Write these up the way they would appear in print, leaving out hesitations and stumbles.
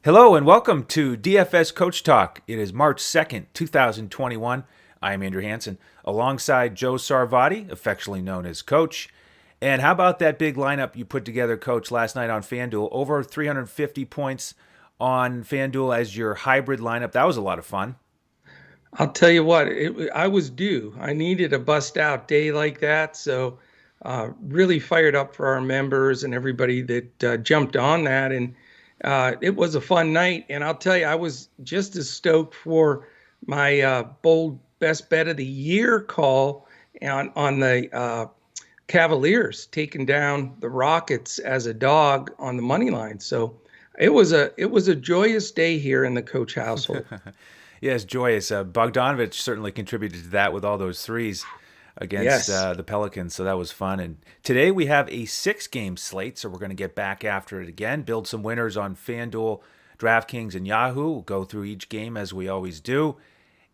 Hello and welcome to DFS Coach Talk. It is March 2nd, 2021. I am Andrew Hansen alongside Joe Sarvati, affectionately known as Coach. And how about that big lineup you put together, Coach, last night on FanDuel? Over 350 points on FanDuel as your hybrid lineup. That was a lot of fun. I'll tell you what, I was due. I needed a bust out day like that. So, really fired up for our members and everybody that jumped on that. And it was a fun night. And I'll tell you, I was just as stoked for my bold best bet of the year call on the Cavaliers taking down the Rockets as a dog on the money line. So, it was a joyous day here in the Coach household. Yes, joyous. Bogdanovich certainly contributed to that with all those threes against Yes. the Pelicans, so that was fun. And today we have a six-game slate, so we're going to get back after it again, build some winners on FanDuel, DraftKings, and Yahoo. We'll go through each game as we always do.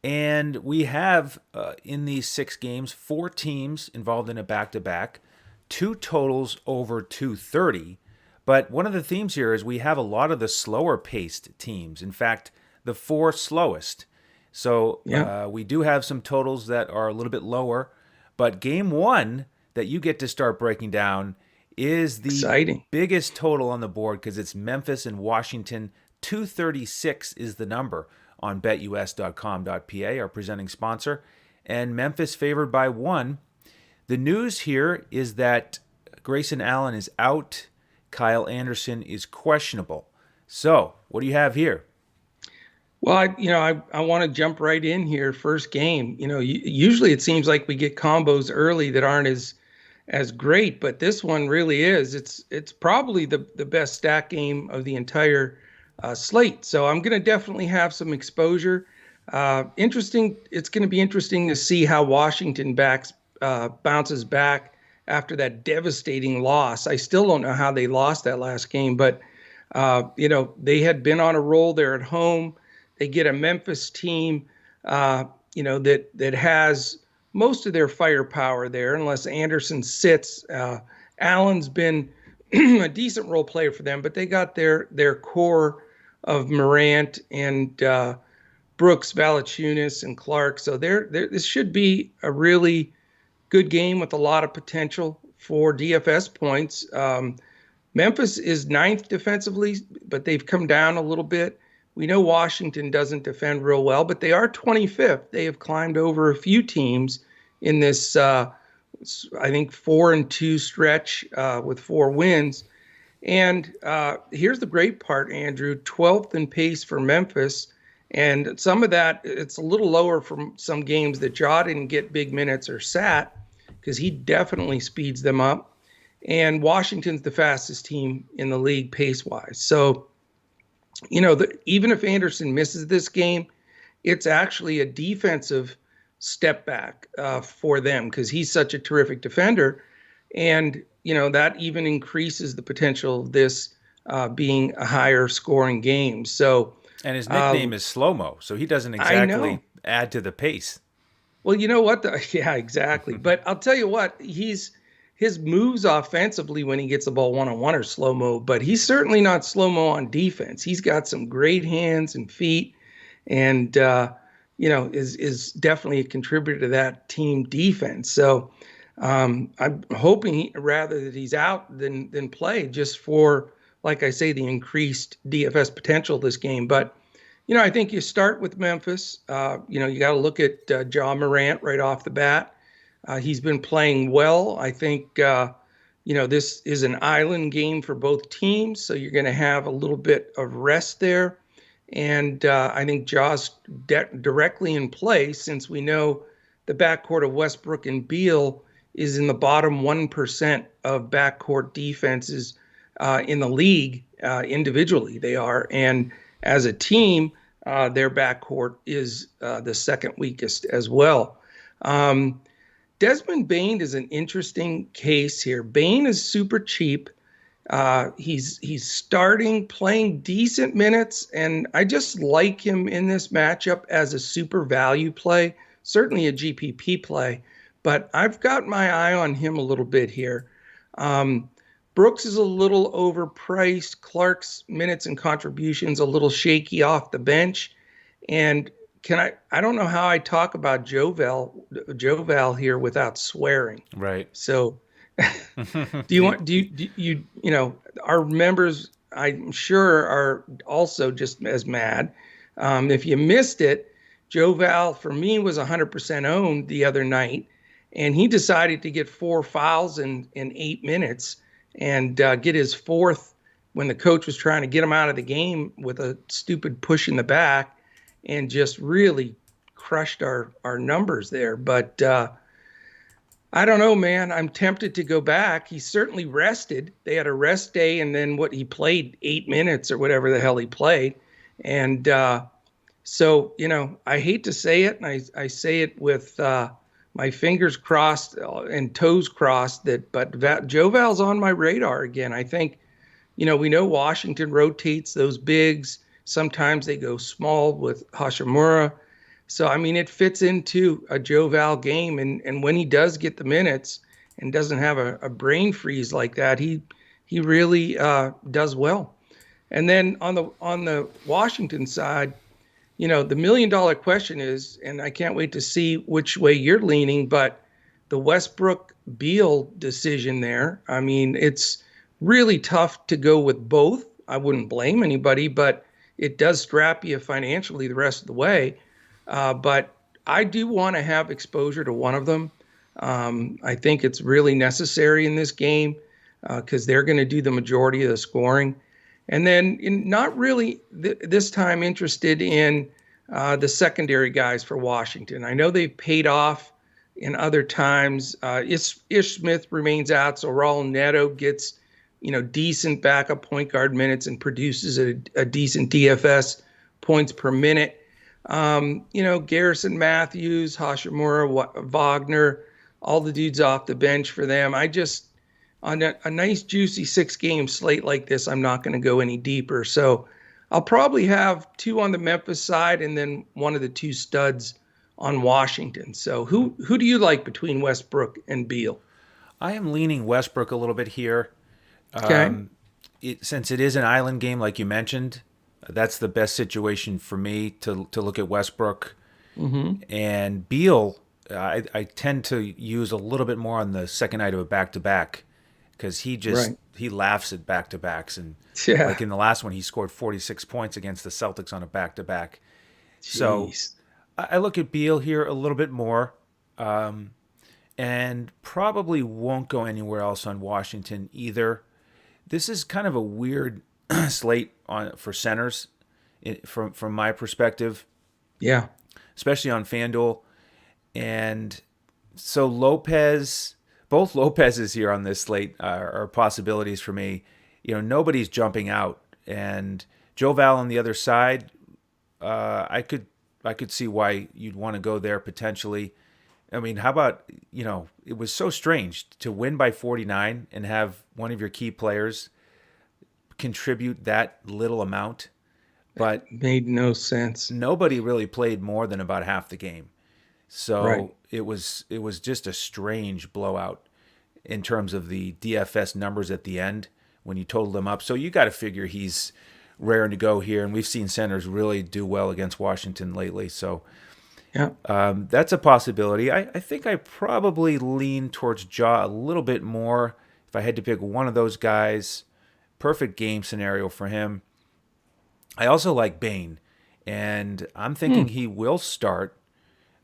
And we have in these six games four teams involved in a back-to-back, two totals over 230. But one of the themes here is we have a lot of the slower paced teams. In fact, the four slowest. So Yeah. we do have some totals that are a little bit lower. But game one that you get to start breaking down is the Exciting. biggest total on the board because it's Memphis and Washington. 236 is the number on betus.com.pa, our presenting sponsor. And Memphis favored by one. The news here is that Grayson Allen is out. Kyle Anderson is questionable. So, what do you have here? Well, I want to jump right in here. First game. Usually it seems like we get combos early that aren't as great, but this one really is. It's probably the best stack game of the entire slate. So I'm going to definitely have some exposure. Interesting. It's going to be interesting to see how Washington bounces back after that devastating loss. I still don't know how they lost that last game, but they had been on a roll. They're at home. They get a Memphis team, that has most of their firepower there, unless Anderson sits. Allen's been a decent role player for them, but they got their core of Morant and Brooks, Valanciunas, and Clark. So this should be a really good game with a lot of potential for DFS points. Memphis is ninth defensively, but they've come down a little bit. We know Washington doesn't defend real well, but they are 25th. They have climbed over a few teams in this, I think, 4-2 stretch with 4 wins. And here's the great part, Andrew: 12th in pace for Memphis. And some of that, it's a little lower from some games that Ja didn't get big minutes or sat, because he definitely speeds them up. And Washington's the fastest team in the league pace wise. So, even if Anderson misses this game, it's actually a defensive step back for them because he's such a terrific defender. And, that even increases the potential of this being a higher scoring game. So And his uh, nickname is Slow Mo, so he doesn't I know. exactly add to the pace. Well, you know what? Yeah, exactly. But I'll tell you what, his moves offensively when he gets the ball one on one are slow mo, but he's certainly not slow mo on defense. He's got some great hands and feet, and is definitely a contributor to that team defense. So I'm hoping rather that he's out than play, just for, like I say, the increased DFS potential of this game. But I think you start with Memphis. You got to look at Ja Morant right off the bat. He's been playing well. I think, this is an island game for both teams, so you're going to have a little bit of rest there. And I think Ja's directly in play, since we know the backcourt of Westbrook and Beal is in the bottom 1% of backcourt defenses in the league individually. They are. And as a team, their backcourt is the second weakest as well. Desmond Bain is an interesting case here. Bain is super cheap. He's starting, playing decent minutes, and I just like him in this matchup as a super value play, certainly a GPP play. But I've got my eye on him a little bit here. Um, Brooks is a little overpriced. Clark's minutes and contributions a little shaky off the bench. And I don't know how I talk about Joval here without swearing. Right. So our members, I'm sure, are also just as mad. If you missed it, Joval for me was 100% owned the other night, and he decided to get 4 fouls in 8 minutes and get his fourth when the coach was trying to get him out of the game with a stupid push in the back, and just really crushed our numbers there. But I don't know, man. I'm tempted to go back. He's certainly rested. They had a rest day, and then he played 8 minutes or whatever the hell he played. And so, I hate to say it, and I say it with my fingers crossed and toes crossed, but Joe Val's on my radar again. I think, we know Washington rotates those bigs. Sometimes they go small with Hashimura. So, I mean, it fits into a Joe Val game. And when he does get the minutes and doesn't have a brain freeze like that, he really does well. And then on the Washington side, the $1 million question is, and I can't wait to see which way you're leaning, but the Westbrook Beal decision there. I mean, it's really tough to go with both. I wouldn't blame anybody, but it does strap you financially the rest of the way. But I do want to have exposure to one of them. I think it's really necessary in this game because they're going to do the majority of the scoring. And then not really this time interested in the secondary guys for Washington. I know they've paid off in other times. Ish Smith remains out, so Raul Neto gets decent backup point guard minutes and produces a decent DFS points per minute. Garrison Matthews, Hashimura, Wagner, all the dudes off the bench for them. On a nice juicy 6-game slate like this, I'm not going to go any deeper. So I'll probably have 2 on the Memphis side and then one of the 2 studs on Washington. So who do you like between Westbrook and Beal? I am leaning Westbrook a little bit here. Okay. Since it is an island game, like you mentioned, that's the best situation for me to look at Westbrook. Mm-hmm. And Beal, I tend to use a little bit more on the second night of a back-to-back because he laughs at back-to-backs. And like in the last one, he scored 46 points against the Celtics on a back-to-back. So I look at Beal here a little bit more and probably won't go anywhere else on Washington either. This is kind of a weird slate for centers from my perspective. Yeah. Especially on FanDuel. And so both Lopez's here on this slate are possibilities for me. Nobody's jumping out. And Joe Val on the other side, I could see why you'd want to go there potentially. I mean, how about, it was so strange to win by 49 and have one of your key players contribute that little amount, but it made no sense. Nobody really played more than about half the game. So it was just a strange blowout in terms of the DFS numbers at the end when you totaled them up. So you got to figure he's raring to go here, and we've seen centers really do well against Washington lately. So that's a possibility. I think I probably lean towards Ja a little bit more if I had to pick one of those guys. Perfect game scenario for him. I also like Bane, and I'm thinking he will start.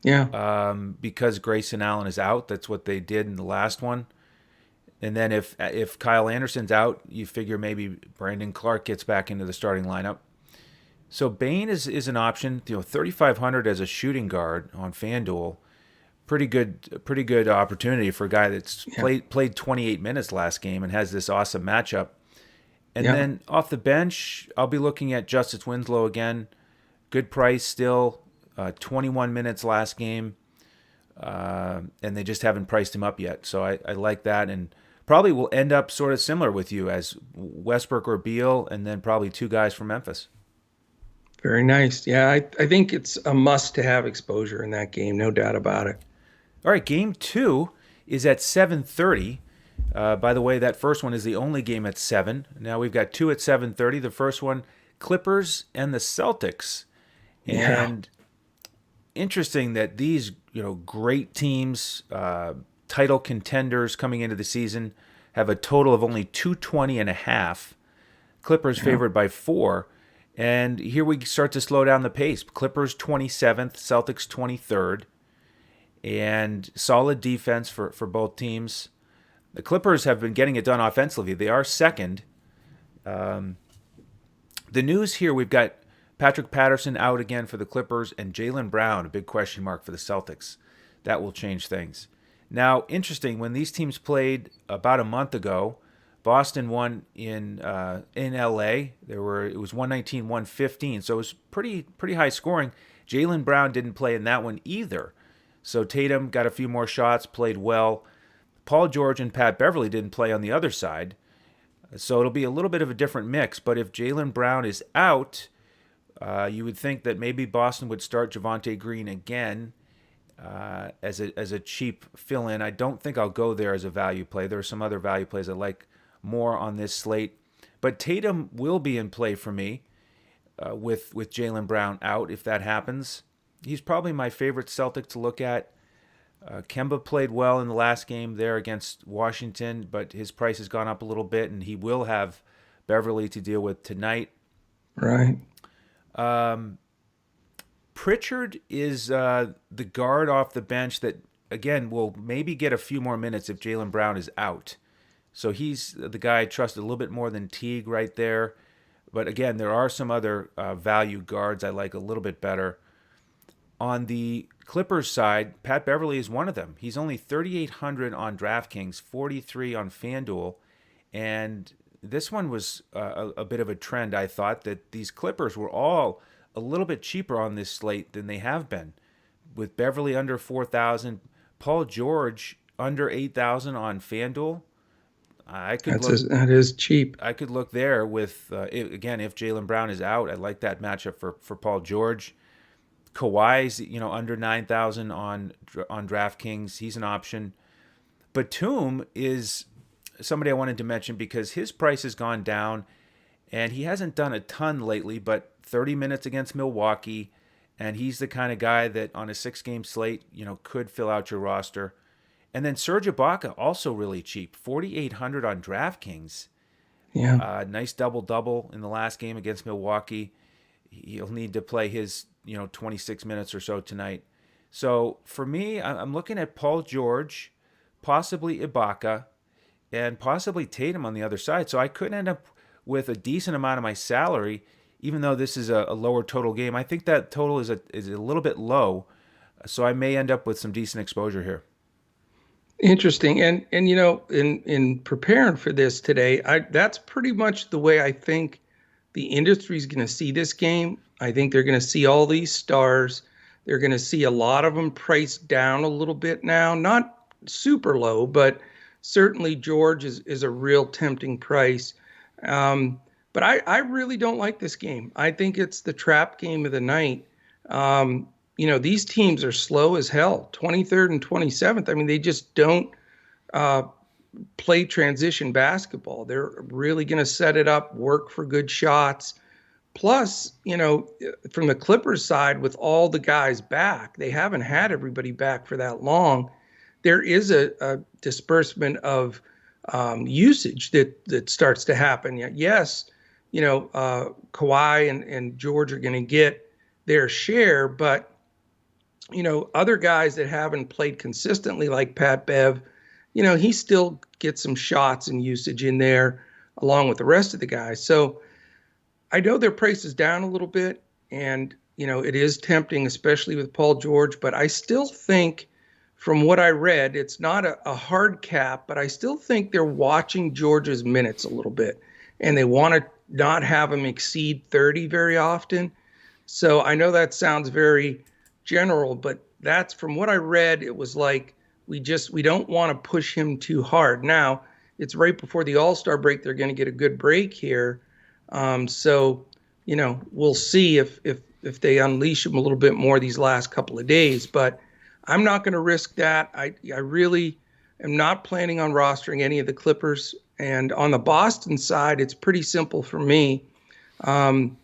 Yeah. Because Grayson Allen is out. That's what they did in the last one. And then if Kyle Anderson's out, you figure maybe Brandon Clark gets back into the starting lineup. So Bane is an option. 3,500 as a shooting guard on FanDuel. Pretty good opportunity for a guy that's played 28 minutes last game and has this awesome matchup. And then off the bench, I'll be looking at Justice Winslow again. Good price still. 21 minutes last game. And they just haven't priced him up yet. So I like that. And probably will end up sort of similar with you as Westbrook or Beal, and then probably 2 guys from Memphis. Very nice. Yeah, I think it's a must to have exposure in that game. No doubt about it. All right, game 2 is at 7:30. By the way, that first one is the only game at 7. Now we've got two at 7:30. The first one, Clippers and the Celtics. Yeah. And interesting that these, great teams, title contenders coming into the season, have a total of only 220.5. Clippers Yeah. favored by 4. And here we start to slow down the pace. Clippers 27th, Celtics 23rd. And solid defense for both teams. The Clippers have been getting it done offensively. They are second. The news here, we've got Patrick Patterson out again for the Clippers and Jaylen Brown, a big question mark for the Celtics. That will change things. Now, interesting, when these teams played about a month ago, Boston won in LA. It was 119-115, so it was pretty high scoring. Jaylen Brown didn't play in that one either. So Tatum got a few more shots, played well. Paul George and Pat Beverly didn't play on the other side. So it'll be a little bit of a different mix. But if Jaylen Brown is out, you would think that maybe Boston would start Javonte Green again as a cheap fill-in. I don't think I'll go there as a value play. There are some other value plays I like more on this slate. But Tatum will be in play for me with Jaylen Brown out if that happens. He's probably my favorite Celtic to look at. Kemba played well in the last game there against Washington, but his price has gone up a little bit, and he will have Beverly to deal with tonight. Right. Pritchard is the guard off the bench that, again, will maybe get a few more minutes if Jaylen Brown is out. So he's the guy I trust a little bit more than Teague right there. But again, there are some other value guards I like a little bit better. On the Clippers side, Pat Beverly is one of them. He's only 3,800 on DraftKings, 43 on FanDuel. And this one was a bit of a trend, I thought, that these Clippers were all a little bit cheaper on this slate than they have been. With Beverly under 4,000, Paul George under 8,000 on FanDuel. That is cheap. I could look there with, again, if Jaylen Brown is out, I like that matchup for Paul George. Kawhi's, under 9,000 on DraftKings. He's an option. Batum is somebody I wanted to mention because his price has gone down, and he hasn't done a ton lately, but 30 minutes against Milwaukee, and he's the kind of guy that on a 6-game slate, could fill out your roster. And then Serge Ibaka, also really cheap, 4,800 on DraftKings. Yeah. Nice double-double in the last game against Milwaukee. He'll need to play his 26 minutes or so tonight. So for me, I'm looking at Paul George, possibly Ibaka, and possibly Tatum on the other side. So I could end up with a decent amount of my salary, even though this is a lower total game. I think that total is a little bit low, so I may end up with some decent exposure here. Interesting. And in preparing for this today, that's pretty much the way I think the industry is going to see this game. I think they're going to see all these stars. They're going to see a lot of them priced down a little bit now, not super low, but certainly George is a real tempting price. But I really don't like this game. I think it's the trap game of the night. These teams are slow as hell, 23rd and 27th. I mean, they just don't play transition basketball. They're really going to set it up, work for good shots. Plus, from the Clippers side, with all the guys back, they haven't had everybody back for that long. There is a disbursement of usage that starts to happen. Yes, Kawhi and George are going to get their share, but other guys that haven't played consistently, like Pat Bev, he still gets some shots and usage in there along with the rest of the guys. So I know their price is down a little bit, and it is tempting, especially with Paul George, but I still think, from what I read, it's not a hard cap, but I still think they're watching George's minutes a little bit, and they want to not have him exceed 30 very often. So I know that sounds very general, but that's, from what I read, it was like we don't want to push him too hard. Now, it's right before the All-Star break. They're going to get a good break here. So we'll see if they unleash him a little bit more these last couple of days, but I'm not going to risk that. I really am not planning on rostering any of the Clippers. And on the Boston side, it's pretty simple for me. Um,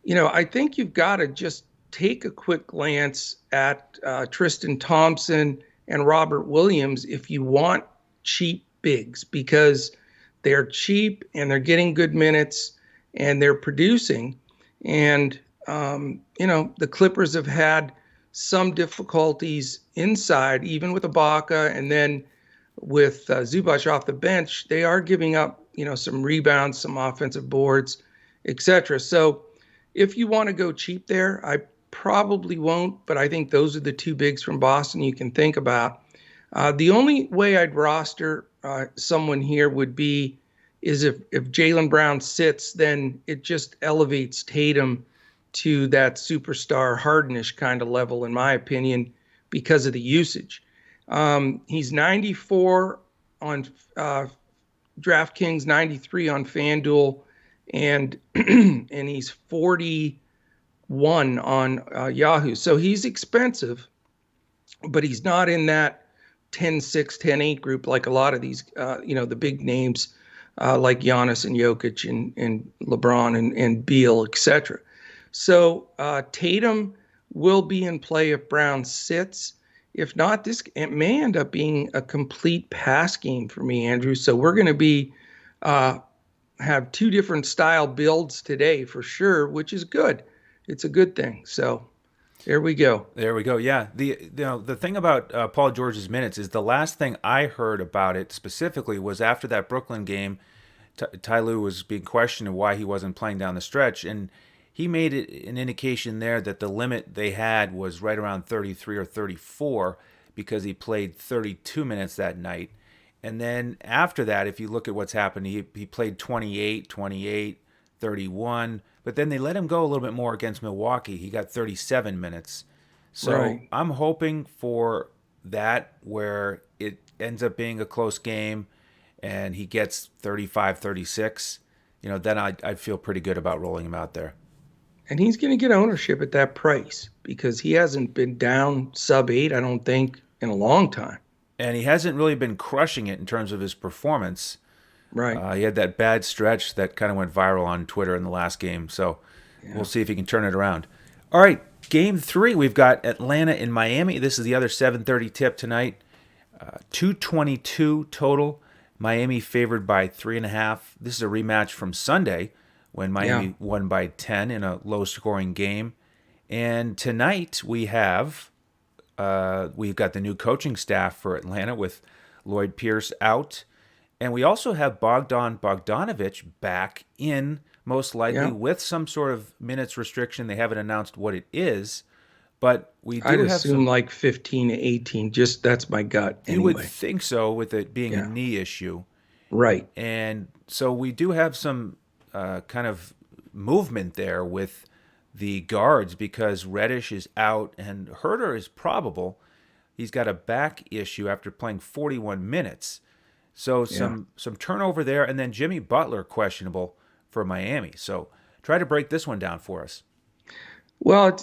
I think you've got to just take a quick glance at Tristan Thompson and Robert Williams if you want cheap bigs, because they're cheap and they're getting good minutes and they're producing. And, the Clippers have had some difficulties inside, even with Ibaka, and then with Zubac off the bench, they are giving up, some rebounds, some offensive boards, etc. So if you want to go cheap there, I probably won't, but I think those are the two bigs from Boston you can think about. The only way I'd roster someone here would be is if Jaylen Brown sits, then it just elevates Tatum to that superstar Hardenish kind of level, in my opinion, because of the usage. He's 94 on DraftKings, 93 on FanDuel, and and he's 41 on Yahoo. So he's expensive, but he's not in that 10-6, 10-8 group like a lot of these, the big names like Giannis and Jokic and LeBron and Beal, etc. So Tatum will be in play if Brown sits. If not, this may end up being a complete pass game for me, Andrew. So we're going to be have two different style builds today for sure, which is good. It's a good thing. So there we go. There we go. Yeah. The thing about Paul George's minutes is the last thing I heard about it specifically was after that Brooklyn game. Ty Lue was being questioned why he wasn't playing down the stretch, and he made it an indication there that the limit they had was right around 33 or 34 because he played 32 minutes that night. And then after that, if you look at what's happened, he played 28, 28, 31. But then they let him go a little bit more against Milwaukee. He got 37 minutes. So Right. I'm hoping for that where it ends up being a close game and he gets 35, 36. Then I'd feel pretty good about rolling him out there. And he's going to get ownership at that price because he hasn't been down sub 8, I don't think, in a long time. And he hasn't really been crushing it in terms of his performance. Right. He had that bad stretch that kind of went viral on Twitter in the last game. So we'll see if he can turn it around. All right, game 3, we've got Atlanta and Miami. This is the other 7:30 tip tonight. 222 total. Miami favored by 3.5. This is a rematch from Sunday when Miami won by 10 in a low-scoring game. And tonight we've got the new coaching staff for Atlanta with Lloyd Pierce out. And we also have Bogdan Bogdanovic back in, most likely with some sort of minutes restriction. They haven't announced what it is, but we do I'd have assume like 15 to 18. Just that's my gut You anyway. would think so with it being a knee issue. Right. And so we do have some kind of movement there with the guards because Reddish is out and Herter is probable. He's got a back issue after playing 41 minutes. So some turnover there, and then Jimmy Butler questionable for Miami. So try to break this one down for us. Well,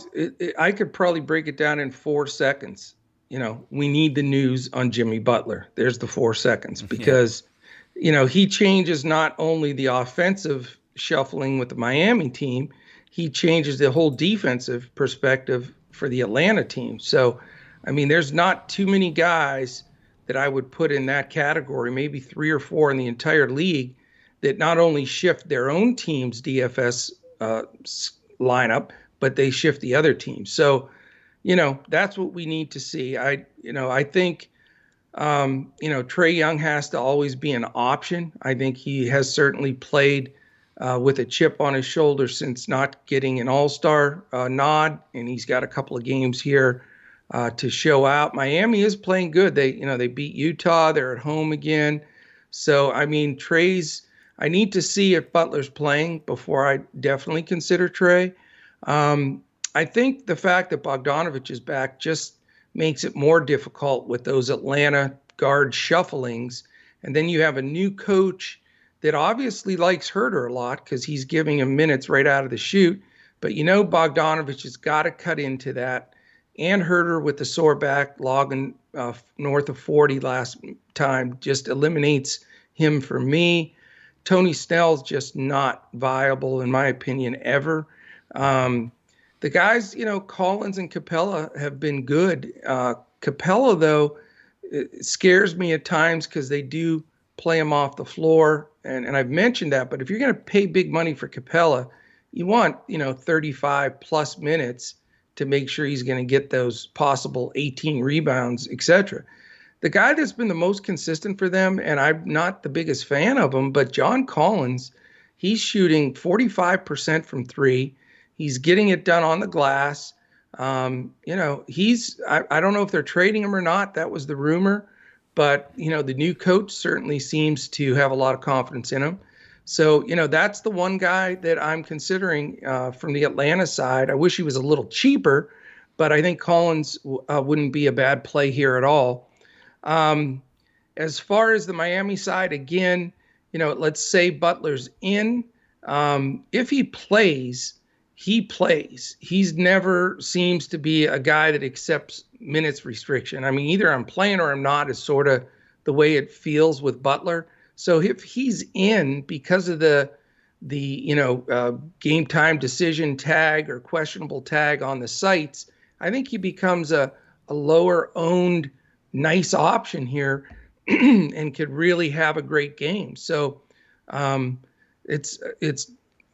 I could probably break it down in 4 seconds. We need the news on Jimmy Butler. There's the 4 seconds because, he changes not only the offensive shuffling with the Miami team, he changes the whole defensive perspective for the Atlanta team. So, there's not too many guys that I would put in that category, maybe 3 or 4 in the entire league, that not only shift their own team's DFS lineup, but they shift the other team. So, that's what we need to see. I think, Trae Young has to always be an option. I think he has certainly played with a chip on his shoulder since not getting an all-star nod, and he's got a couple of games here to show out. Miami is playing good. They beat Utah. They're at home again. So, Trae's, I need to see if Butler's playing before I definitely consider Trae. I think the fact that Bogdanovic is back just makes it more difficult with those Atlanta guard shufflings. And then you have a new coach that obviously likes Herter a lot because he's giving him minutes right out of the chute. But Bogdanovic has got to cut into that and Herter with the sore back, logging north of 40 last time, just eliminates him for me. Tony Snell's just not viable, in my opinion, ever. The guys, Collins and Capella have been good. Capella, though, it scares me at times because they do play him off the floor. And I've mentioned that, but if you're going to pay big money for Capella, you want, 35 plus minutes to make sure he's going to get those possible 18 rebounds, etc. The guy that's been the most consistent for them, and I'm not the biggest fan of him, but John Collins, he's shooting 45% from three. He's getting it done on the glass. I don't know if they're trading him or not. That was the rumor. But, the new coach certainly seems to have a lot of confidence in him. So, that's the one guy that I'm considering from the Atlanta side. I wish he was a little cheaper, but I think Collins wouldn't be a bad play here at all. As far as the Miami side, again, let's say Butler's in. If he plays, he plays. He's never seems to be a guy that accepts minutes restriction. I mean, either I'm playing or I'm not is sort of the way it feels with Butler. So if he's in because of the game time decision tag or questionable tag on the sites, I think he becomes a lower owned nice option here and could really have a great game. So it's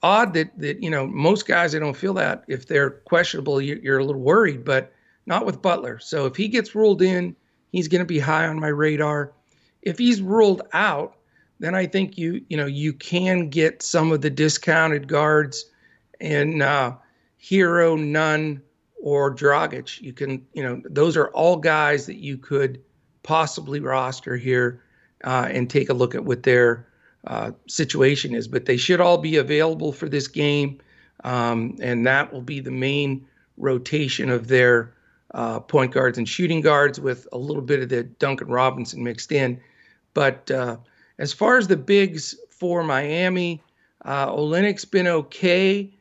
odd that most guys, I don't feel that if they're questionable, you're a little worried, but not with Butler. So if he gets ruled in, he's going to be high on my radar. If he's ruled out, then I think you can get some of the discounted guards in Hero, Nunn, or Dragic. You can, those are all guys that you could possibly roster here and take a look at what their situation is. But they should all be available for this game, and that will be the main rotation of their point guards and shooting guards with a little bit of the Duncan Robinson mixed in. But as far as the bigs for Miami, Olynyk's been okay.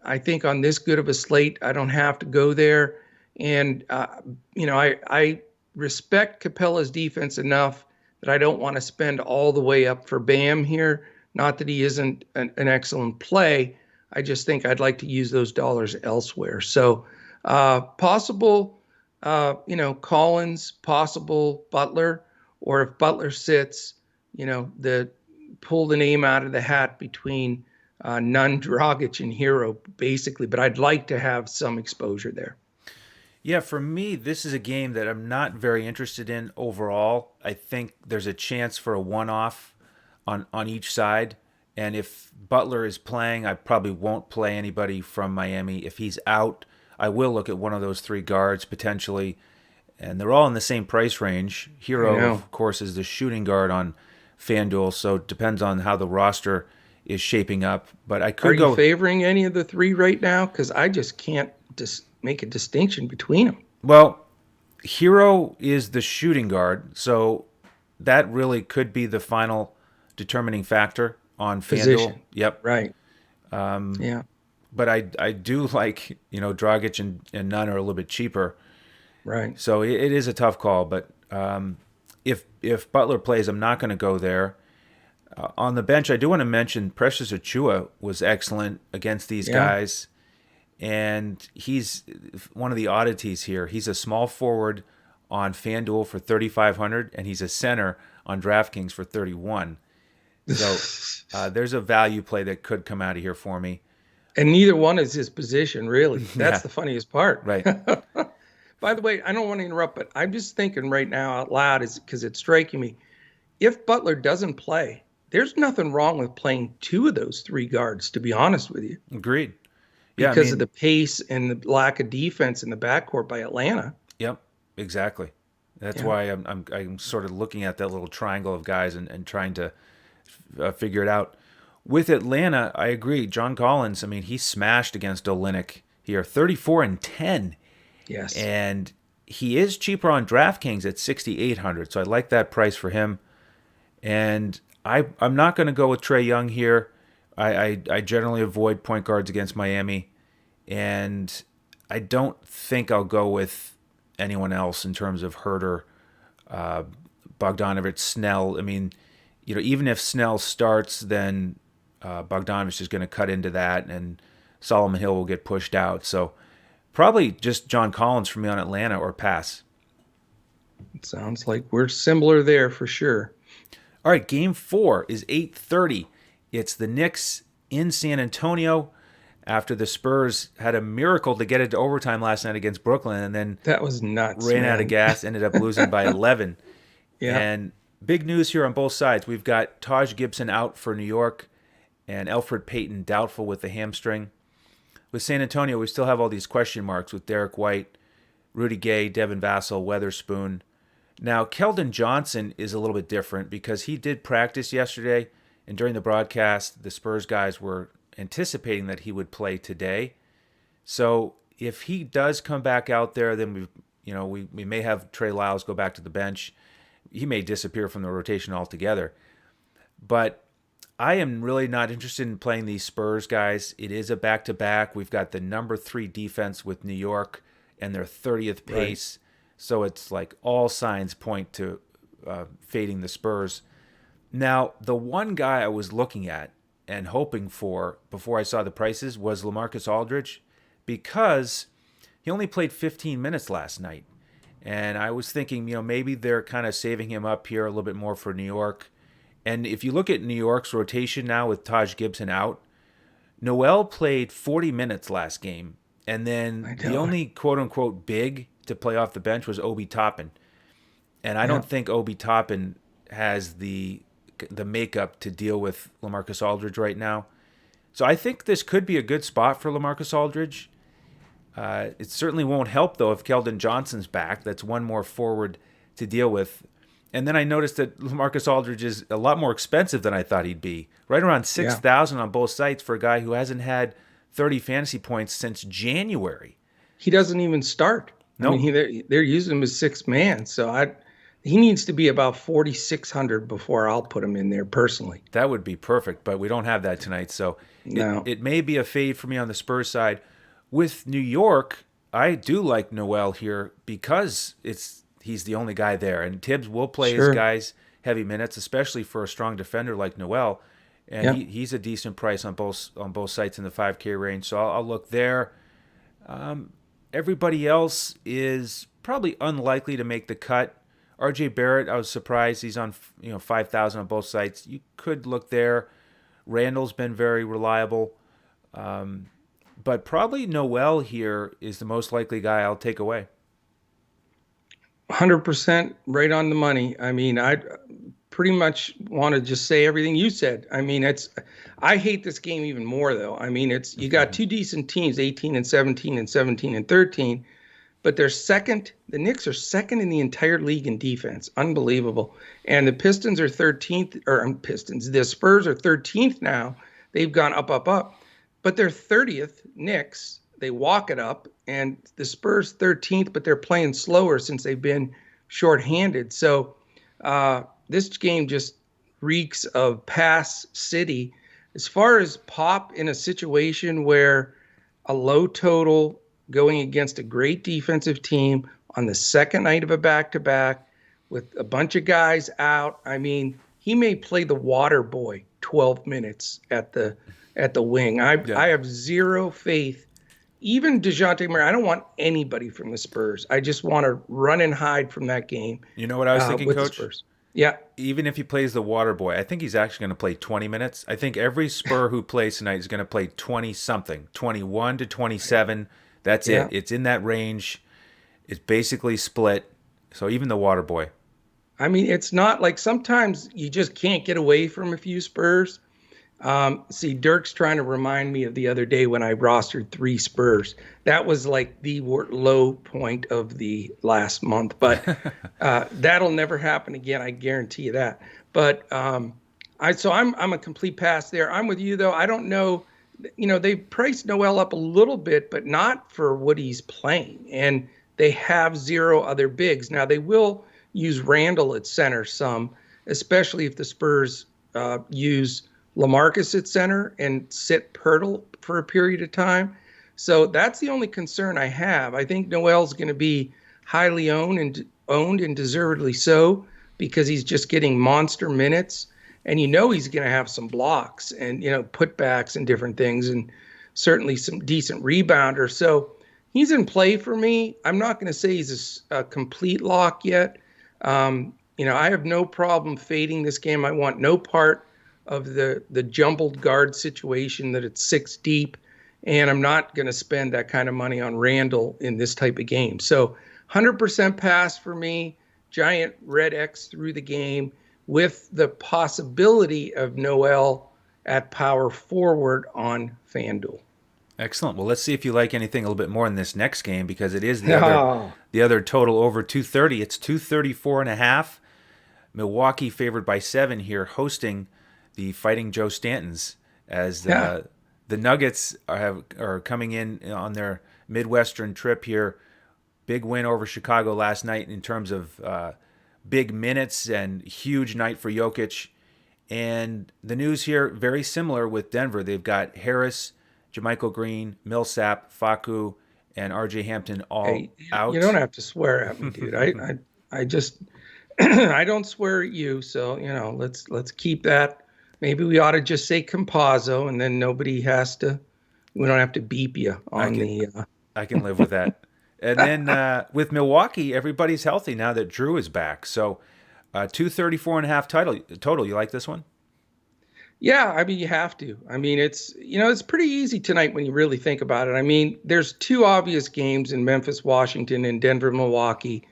I think on this good of a slate, I don't have to go there. And, I respect Capella's defense enough that I don't want to spend all the way up for Bam here. Not that he isn't an excellent play. I just think I'd like to use those dollars elsewhere. So possible, Collins, possible Butler, or if Butler sits, pull the name out of the hat between Nunn, Dragic, and Hero, basically. But I'd like to have some exposure there. Yeah, for me, this is a game that I'm not very interested in overall. I think there's a chance for a one-off on each side. And if Butler is playing, I probably won't play anybody from Miami. If he's out, I will look at one of those three guards potentially. And they're all in the same price range. Hero, of course, is the shooting guard on FanDuel, so it depends on how the roster is shaping up. But I could go. Are you favoring any of the three right now? Because I just can't make a distinction between them. Well, Hero is the shooting guard, so that really could be the final determining factor on Position. FanDuel. Yep. Right. Yeah. But I do like, Dragic and Nunn are a little bit cheaper. Right. So it is a tough call, but if Butler plays, I'm not going to go there. On the bench, I do want to mention Precious Achiuwa was excellent against these guys, and he's one of the oddities here. He's a small forward on FanDuel for 3,500, and he's a center on DraftKings for 31. So there's a value play that could come out of here for me. And neither one is his position, really. That's the funniest part. Right. By the way, I don't want to interrupt, but I'm just thinking right now out loud is because it's striking me. If Butler doesn't play, there's nothing wrong with playing two of those three guards, to be honest with you. Agreed. Yeah, because of the pace and the lack of defense in the backcourt by Atlanta. Yep, exactly. That's why I'm sort of looking at that little triangle of guys and trying to figure it out. With Atlanta, I agree. John Collins, he smashed against Olynyk here, 34-10. Yes. And he is cheaper on DraftKings at 6,800, so I like that price for him. And I'm not going to go with Trae Young here. I generally avoid point guards against Miami, and I don't think I'll go with anyone else in terms of Herter, Bogdanovich, Snell. I mean, even if Snell starts, then Bogdanovich is going to cut into that, and Solomon Hill will get pushed out. So probably just John Collins for me on Atlanta or pass. It sounds like we're similar there for sure. All right, game 4 is 8:30. It's the Knicks in San Antonio after the Spurs had a miracle to get it to overtime last night against Brooklyn, and then That was nuts, ran out man. of gas, ended up losing by 11. Yeah. And big news here on both sides. We've got Taj Gibson out for New York and Elfrid Payton doubtful with the hamstring. With San Antonio, we still have all these question marks with Derek White, Rudy Gay, Devin Vassell, Weatherspoon. Now, Keldon Johnson is a little bit different because he did practice yesterday, and during the broadcast, the Spurs guys were anticipating that he would play today. So if he does come back out there, then we may have Trey Lyles go back to the bench. He may disappear from the rotation altogether. But I am really not interested in playing these Spurs guys. It is a back-to-back. We've got the number 3 defense with New York and their 30th pace. Right. So it's like all signs point to fading the Spurs. Now, the one guy I was looking at and hoping for before I saw the prices was LaMarcus Aldridge, because he only played 15 minutes last night. And I was thinking, maybe they're kind of saving him up here a little bit more for New York. And if you look at New York's rotation now with Taj Gibson out, Noel played 40 minutes last game. And then the only quote-unquote big to play off the bench was Obi Toppin. And I don't think Obi Toppin has the makeup to deal with LaMarcus Aldridge right now. So I think this could be a good spot for LaMarcus Aldridge. It certainly won't help, though, if Keldon Johnson's back. That's one more forward to deal with. And then I noticed that LaMarcus Aldridge is a lot more expensive than I thought he'd be. Right around $6,000 on both sites for a guy who hasn't had 30 fantasy points since January. He doesn't even start. No. I mean, they're using him as 6th man. So he needs to be about 4,600 before I'll put him in there personally. That would be perfect, but we don't have that tonight. So it may be a fade for me on the Spurs side. With New York, I do like Noel here because he's the only guy there. And Tibbs will play his guys heavy minutes, especially for a strong defender like Noel. And he's a decent price on both sites in the 5K range. So I'll look there. Everybody else is probably unlikely to make the cut. RJ Barrett, I was surprised he's on 5,000 on both sites. You could look there. Randall's been very reliable. But probably Noel here is the most likely guy I'll take away. 100% right on the money. I mean, I pretty much want to just say everything you said. I mean, I hate this game even more, though. I mean, you got 2 decent teams, 18 and 17 and 17 and 13, but they're second. The Knicks are second in the entire league in defense. Unbelievable. And the Pistons are 13th, the Spurs are 13th now. They've gone up, up, up. But they're 30th, Knicks. They walk it up. And the Spurs 13th, but they're playing slower since they've been shorthanded. So this game just reeks of pass city. As far as pop in a situation where a low total going against a great defensive team on the second night of a back-to-back with a bunch of guys out, I mean, he may play the water boy 12 minutes at the wing. I have zero faith. Even DeJounte Murray, I don't want anybody from the Spurs. I just want to run and hide from that game. You know what I was thinking, with Coach? The Spurs. Yeah. Even if he plays the water boy, I think he's actually going to play 20 minutes. I think every Spur who plays tonight is going to play 20-something, 21 to 27. That's it. It's in that range. It's basically split. So even the water boy. I mean, it's not like sometimes you just can't get away from a few Spurs. See, Dirk's trying to remind me of the other day when I rostered 3 Spurs. That was like the low point of the last month, but that'll never happen again. I guarantee you that. But I'm a complete pass there. I'm with you though. I don't know. They priced Noel up a little bit, but not for what he's playing. And they have 0 other bigs. Now they will use Randall at center some, especially if the Spurs use LaMarcus at center and sit Pirtle for a period of time. So that's the only concern I have. I think Noel's going to be highly owned and deservedly so because he's just getting monster minutes. And he's going to have some blocks and, putbacks and different things and certainly some decent rebounder. So he's in play for me. I'm not going to say he's a complete lock yet. I have no problem fading this game. I want no part of the jumbled guard situation that it's six deep, and I'm not going to spend that kind of money on Randall in this type of game. So 100% pass for me, giant red X through the game with the possibility of Noel at power forward on FanDuel. Excellent. Well, let's see if you like anything a little bit more in this next game because it is Oh, the other total over 230. It's 234.5. Milwaukee favored by 7 here, hosting the Fighting Joe Stantons as yeah. the Nuggets are coming in on their Midwestern trip here. Big win over Chicago last night in terms of big minutes and huge night for Jokic. And the news here very similar with Denver. They've got Harris, JaMychal Green, Millsap, Facu, and R.J. Hampton all Hey, you don't out. have to swear at me, dude. I just I don't swear at you, so let's keep that. Maybe we ought to just say Compazzo, and then nobody has to. We don't have to beep you I on can the. I can live with that. And then with Milwaukee, everybody's healthy now that Drew is back. So 234.5 total. You like this one? Yeah, I mean you have to. I mean it's pretty easy tonight when you really think about it. I mean there's two obvious games in Memphis, Washington, and Denver, Milwaukee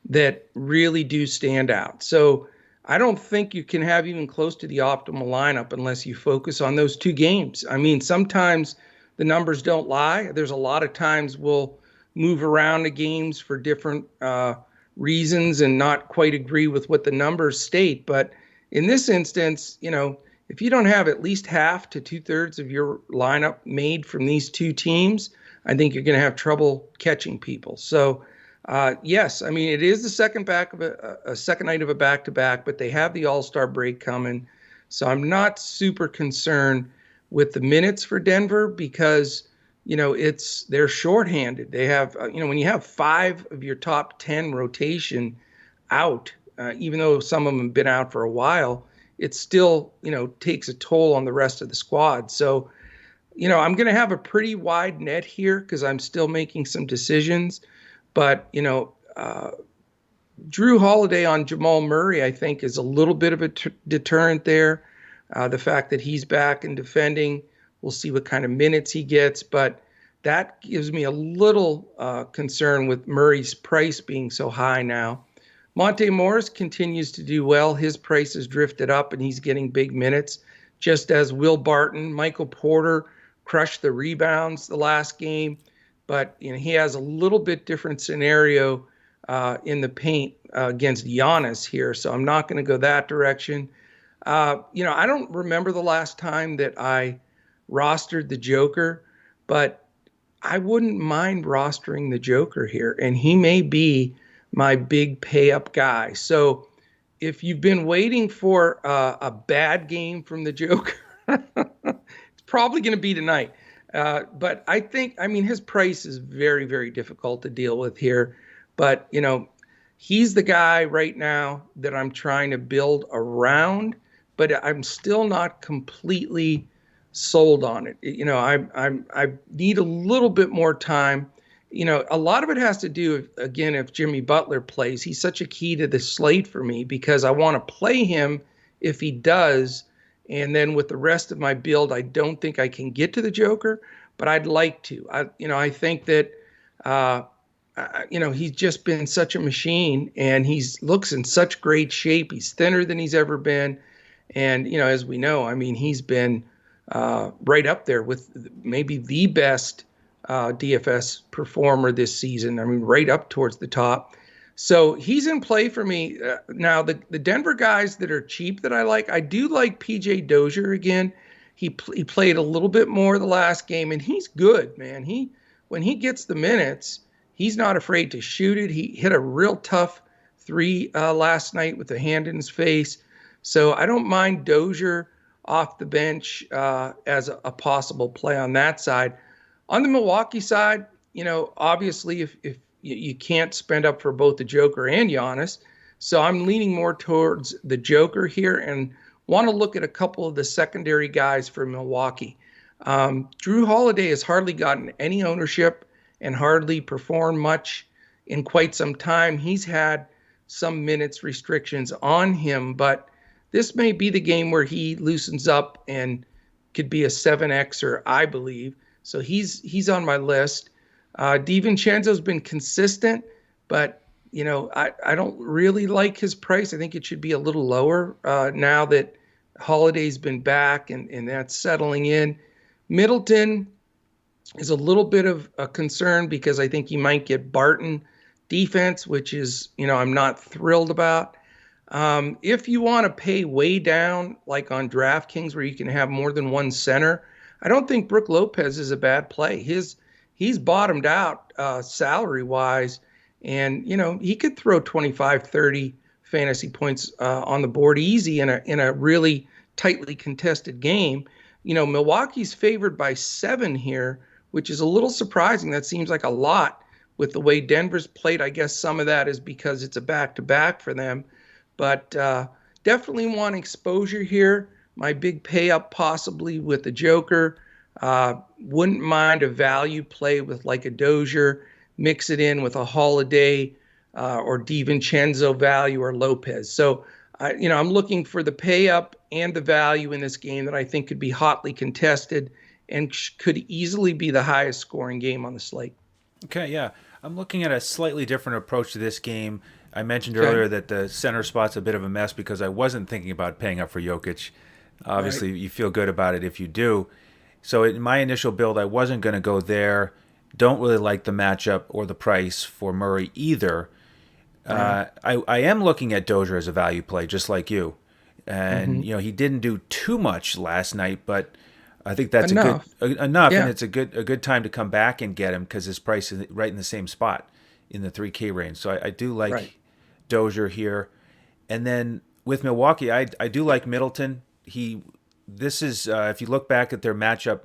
that really do stand out. So I don't think you can have even close to the optimal lineup unless you focus on those two games. I mean, sometimes the numbers don't lie. There's a lot of times we'll move around the games for different reasons and not quite agree with what the numbers state. But in this instance, if you don't have at least half to two-thirds of your lineup made from these two teams, I think you're going to have trouble catching people. So yes, I mean it is the second night of a back-to-back, but they have the All-Star break coming, so I'm not super concerned with the minutes for Denver because they're shorthanded. They have when you have 5 of your top 10 rotation out, even though some of them have been out for a while, it still takes a toll on the rest of the squad. So I'm going to have a pretty wide net here because I'm still making some decisions. But, Drew Holiday on Jamal Murray, I think, is a little bit of a deterrent there. The fact that he's back and defending, we'll see what kind of minutes he gets. But that gives me a little concern with Murray's price being so high now. Monte Morris continues to do well. His price has drifted up, and he's getting big minutes, just as Will Barton. Michael Porter crushed the rebounds the last game. But he has a little bit different scenario in the paint against Giannis here, so I'm not going to go that direction. I don't remember the last time that I rostered the Joker, but I wouldn't mind rostering the Joker here, and he may be my big pay up guy. So if you've been waiting for a bad game from the Joker, it's probably going to be tonight. But I mean, his price is very, very difficult to deal with here. But, he's the guy right now that I'm trying to build around, but I'm still not completely sold on it. I need a little bit more time. A lot of it has to do, again, if Jimmy Butler plays. He's such a key to the slate for me because I want to play him if he does. And then with the rest of my build, I don't think I can get to the Joker, but I'd like to. I think that, he's just been such a machine and looks in such great shape. He's thinner than he's ever been. And, as we know, I mean, he's been right up there with maybe the best DFS performer this season. I mean, right up towards the top. So he's in play for me. Now, the Denver guys that are cheap that I do like PJ Dozier again. He played a little bit more the last game, and he's good, man. When he gets the minutes, he's not afraid to shoot it. He hit a real tough three last night with a hand in his face. So I don't mind Dozier off the bench as a possible play on that side. On the Milwaukee side, obviously if you can't spend up for both the Joker and Giannis, so I'm leaning more towards the Joker here and want to look at a couple of the secondary guys for Milwaukee. Drew Holiday has hardly gotten any ownership and hardly performed much in quite some time. He's had some minutes restrictions on him, but this may be the game where he loosens up and could be a 7Xer, I believe. So he's on my list. DiVincenzo's been consistent, but I don't really like his price. I think it should be a little lower now that Holiday's been back and that's settling in. Middleton is a little bit of a concern because I think he might get Barton defense, which is, I'm not thrilled about. If you want to pay way down, like on DraftKings where you can have more than one center, I don't think Brook Lopez is a bad play. He's bottomed out salary-wise, and, he could throw 25, 30 fantasy points on the board easy in a really tightly contested game. Milwaukee's favored by 7 here, which is a little surprising. That seems like a lot with the way Denver's played. I guess some of that is because it's a back-to-back for them. But definitely want exposure here. My big pay up possibly with the Joker. Wouldn't mind a value play with like a Dozier. Mix it in with a Holiday or DiVincenzo value or Lopez. So, I'm looking for the pay up and the value in this game that I think could be hotly contested and could easily be the highest scoring game on the slate. Okay, yeah. I'm looking at a slightly different approach to this game. I mentioned earlier that the center spot's a bit of a mess because I wasn't thinking about paying up for Jokic. Obviously, You feel good about it if you do. So in my initial build, I wasn't going to go there. Don't really like the matchup or the price for Murray either. I am looking at Dozier as a value play, just like you. And, he didn't do too much last night, but I think that's enough, and it's a good time to come back and get him because his price is right in the same spot in the 3K range. So I do like Dozier here. And then with Milwaukee, I do like Middleton. This is if you look back at their matchup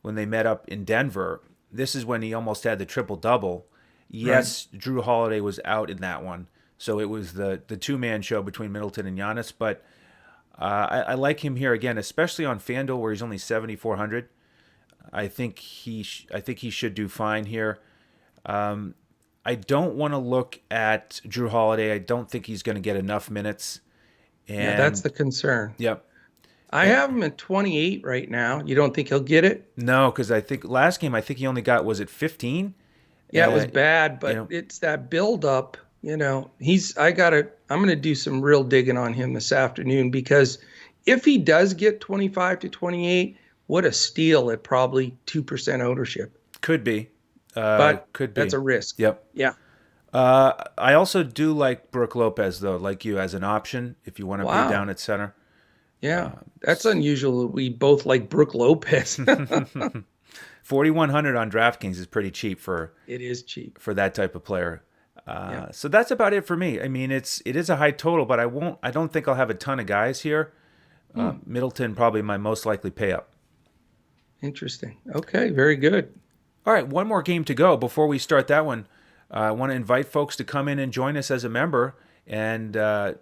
when they met up in Denver, this is when he almost had the triple-double. Yes, Drew Holiday was out in that one, so it was the two-man show between Middleton and Giannis. But I like him here again, especially on FanDuel where he's only 7,400. I think he should do fine here. I don't want to look at Drew Holiday. I don't think he's going to get enough minutes. And that's the concern. Yep. I have him at 28 right now. You don't think he'll get it? No, because I think last game he only got, was it 15? Yeah, it was bad, but it's that build-up. I'm going to do some real digging on him this afternoon because if he does get 25 to 28, what a steal at probably 2% ownership. Could be. But could be. That's a risk. Yep. Yeah. I also do like Brook Lopez, though, like you, as an option if you want to pay down at center. Yeah, that's unusual. We both like Brook Lopez. 4,100 on DraftKings is pretty cheap for. It is cheap for that type of player. So that's about it for me. I mean, it is a high total, but I don't think I'll have a ton of guys here. Middleton probably my most likely pay up. Interesting. Okay, very good. All right, one more game to go before we start that one. I want to invite folks to come in and join us as a member and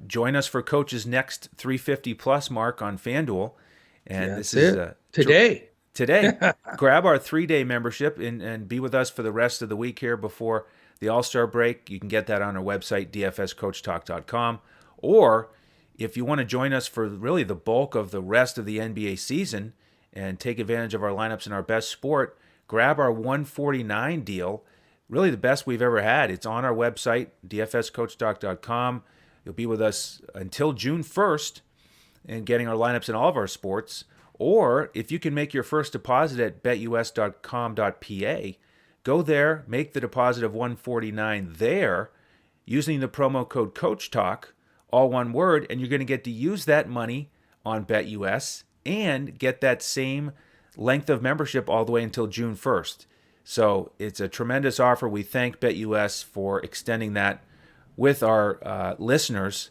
join us for Coach's next 350 plus mark on FanDuel. And this is today. Grab our 3-day membership and be with us for the rest of the week here before the All-Star break. You can get that on our website, dfscoachtalk.com. Or if you want to join us for really the bulk of the rest of the NBA season and take advantage of our lineups in our best sport, grab our 149 deal. Really the best we've ever had. It's on our website, dfscoachtalk.com. You'll be with us until June 1st and getting our lineups in all of our sports. Or if you can make your first deposit at betus.com.pa, go there, make the deposit of $149 there using the promo code CoachTalk, all one word, and you're going to get to use that money on BetUS and get that same length of membership all the way until June 1st. So it's a tremendous offer. We thank BetUS for extending that with our listeners.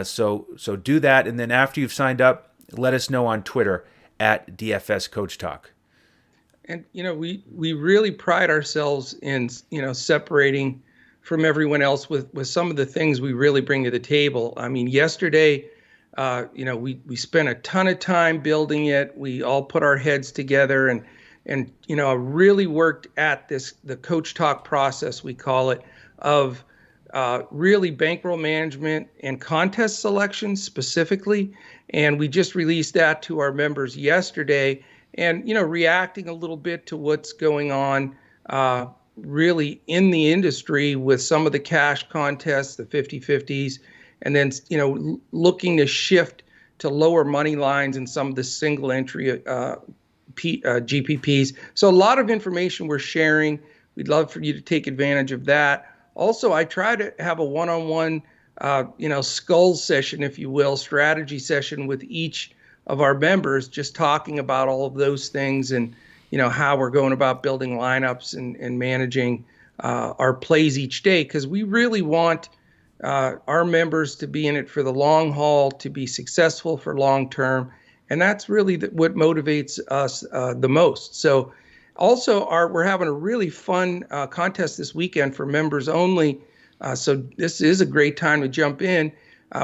So do that, and then after you've signed up, let us know on Twitter at DFS CoachTalk. And we really pride ourselves in separating from everyone else with some of the things we really bring to the table. I mean, yesterday, we spent a ton of time building it. We all put our heads together and really worked at the coach talk process, we call it, of really bankroll management and contest selection specifically. And we just released that to our members yesterday, and reacting a little bit to what's going on really in the industry with some of the cash contests, the 50-50s, and then looking to shift to lower money lines and some of the single entry GPPs. So a lot of information we're sharing. We'd love for you to take advantage of that. Also, I try to have a one-on-one, skull session, if you will, strategy session with each of our members, just talking about all of those things and, how we're going about building lineups and managing our plays each day. Because we really want our members to be in it for the long haul, to be successful for long term. And that's really what motivates us the most. So also, we're having a really fun contest this weekend for members only. So this is a great time to jump in.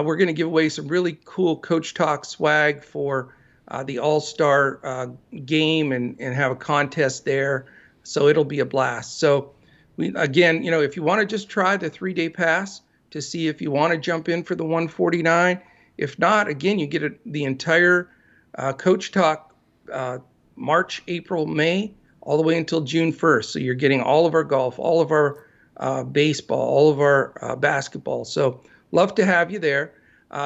We're going to give away some really cool Coach Talk swag for the All-Star game and have a contest there. So it'll be a blast. So again, if you want to just try the 3-day pass to see if you want to jump in for the 149. If not, again, you get the entire Coach Talk March, April, May, all the way until June 1st. So you're getting all of our golf, all of our baseball, all of our basketball. So love to have you there.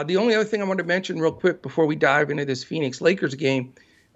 The only other thing I want to mention real quick before we dive into this Phoenix Lakers game,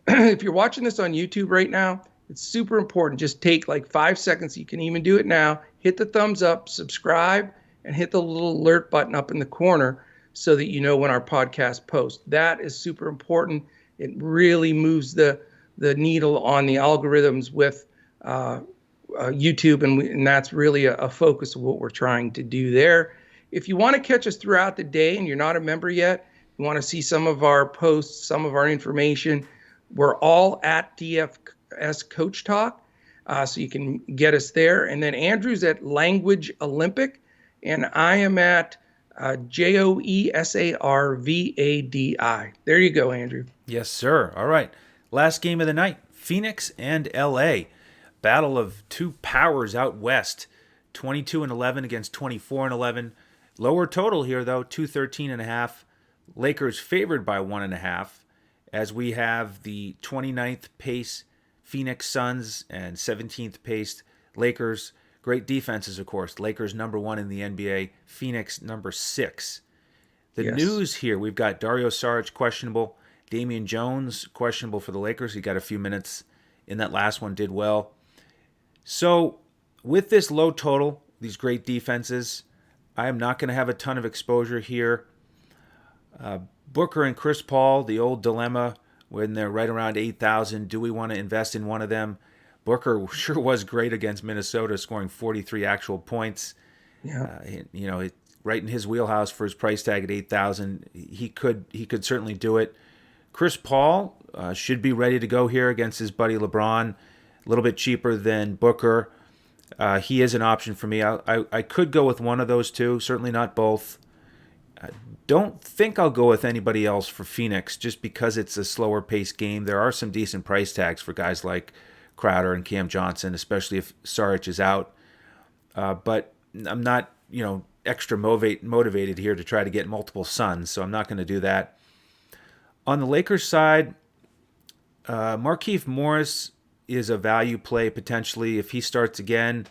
if you're watching this on YouTube right now, it's super important. Just take like 5 seconds. You can even do it now. Hit the thumbs up, subscribe, and hit the little alert button up in the corner so that you know when our podcast posts. That is super important. It really moves the needle on the algorithms with YouTube, and that's really a focus of what we're trying to do there. If you want to catch us throughout the day and you're not a member yet, you want to see some of our posts, some of our information, we're all at DFS Coach Talk, so you can get us there. And then Andrew's at Language Olympic, and I am at JoesarVadi. There you go, Andrew. Yes, sir. All right. Last game of the night, Phoenix and LA. Battle of two powers out west. 22-11 against 24-11. Lower total here, though, 213.5. Lakers favored by 1.5, as we have the 29th pace Phoenix Suns and 17th paced Lakers. Great defenses, of course. Lakers number 1 in the NBA. Phoenix number 6. The news here, we've got Dario Saric questionable. Damian Jones questionable for the Lakers. He got a few minutes in that last one, did well. So with this low total, these great defenses, I am not going to have a ton of exposure here. Booker and Chris Paul, the old dilemma when they're right around 8,000. Do we want to invest in one of them? Booker sure was great against Minnesota, scoring 43 actual points. Yeah. Right in his wheelhouse for his price tag at 8,000. He could certainly do it. Chris Paul should be ready to go here against his buddy LeBron. A little bit cheaper than Booker. He is an option for me. I could go with one of those two, certainly not both. Don't think I'll go with anybody else for Phoenix just because it's a slower paced game. There are some decent price tags for guys like Crowder and Cam Johnson, especially if Saric is out. But I'm not, extra motivated here to try to get multiple Suns, so I'm not going to do that. On the Lakers side, Markieff Morris is a value play potentially if he starts again.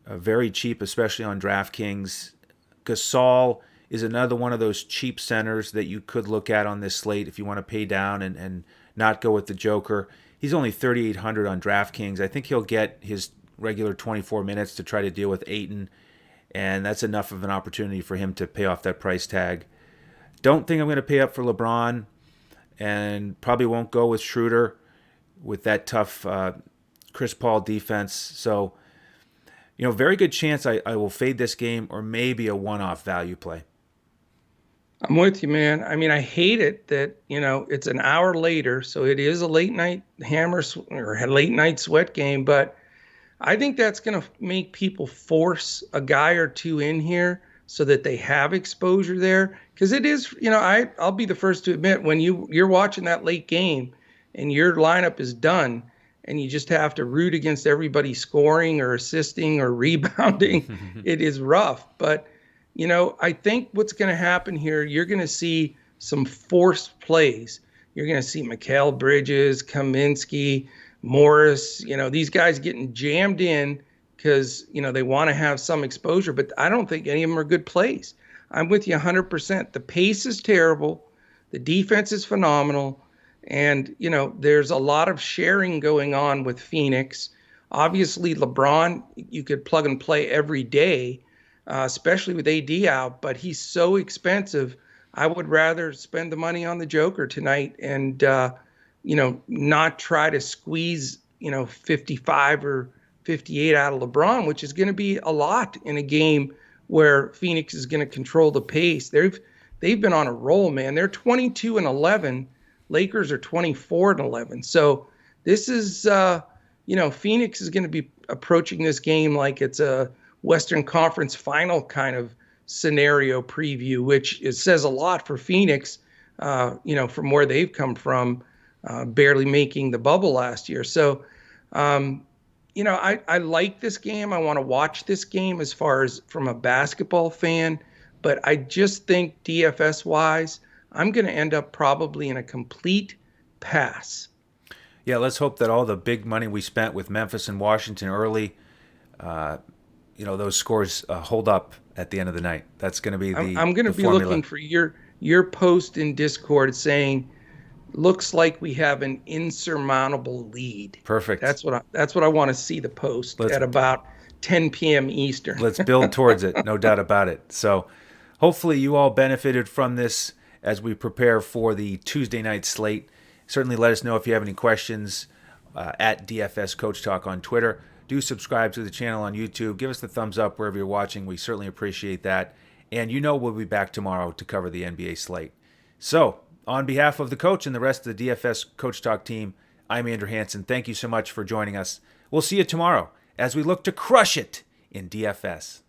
Very cheap, especially on DraftKings. Gasol is another one of those cheap centers that you could look at on this slate if you want to pay down and not go with the Joker. He's only 3,800 on DraftKings. I think he'll get his regular 24 minutes to try to deal with Ayton, and that's enough of an opportunity for him to pay off that price tag. Don't think I'm going to pay up for LeBron, and probably won't go with Schroeder with that tough Chris Paul defense. So, very good chance I will fade this game or maybe a one-off value play. I'm with you, man. I mean, I hate it that, it's an hour later, so it is a late night or a late night sweat game, but I think that's going to make people force a guy or two in here so that they have exposure there. Because it is, I'll be the first to admit when you're watching that late game and your lineup is done and you just have to root against everybody scoring or assisting or rebounding, it is rough. But I think what's going to happen here, you're going to see some forced plays. You're going to see Mikal Bridges, Kaminsky, Morris, these guys getting jammed in because, they want to have some exposure, but I don't think any of them are good plays. I'm with you 100%. The pace is terrible. The defense is phenomenal. And, there's a lot of sharing going on with Phoenix. Obviously, LeBron, you could plug and play every day, especially with AD out, but he's so expensive. I would rather spend the money on the Joker tonight and, not try to squeeze, 55 or 58 out of LeBron, which is going to be a lot in a game where Phoenix is going to control the pace. They've been on a roll, man. They're 22-11. Lakers are 24-11. So this is, Phoenix is going to be approaching this game like it's a Western Conference final kind of scenario preview, which it says a lot for Phoenix, from where they've come from, barely making the bubble last year. So, I like this game. I want to watch this game as far as from a basketball fan, but I just think DFS wise, I'm going to end up probably in a complete pass. Yeah, let's hope that all the big money we spent with Memphis and Washington early, those scores hold up at the end of the night. That's going to be I'm going to be formula. looking for your post in Discord saying, looks like we have an insurmountable lead. Perfect. That's what I want to see the post at about 10 p.m. Eastern. Let's build towards it, no doubt about it. So hopefully you all benefited from this as we prepare for the Tuesday night slate. Certainly let us know if you have any questions at DFS Coach Talk on Twitter. Do subscribe to the channel on YouTube. Give us the thumbs up wherever you're watching. We certainly appreciate that. And we'll be back tomorrow to cover the NBA slate. So, on behalf of the coach and the rest of the DFS Coach Talk team, I'm Andrew Hansen. Thank you so much for joining us. We'll see you tomorrow as we look to crush it in DFS.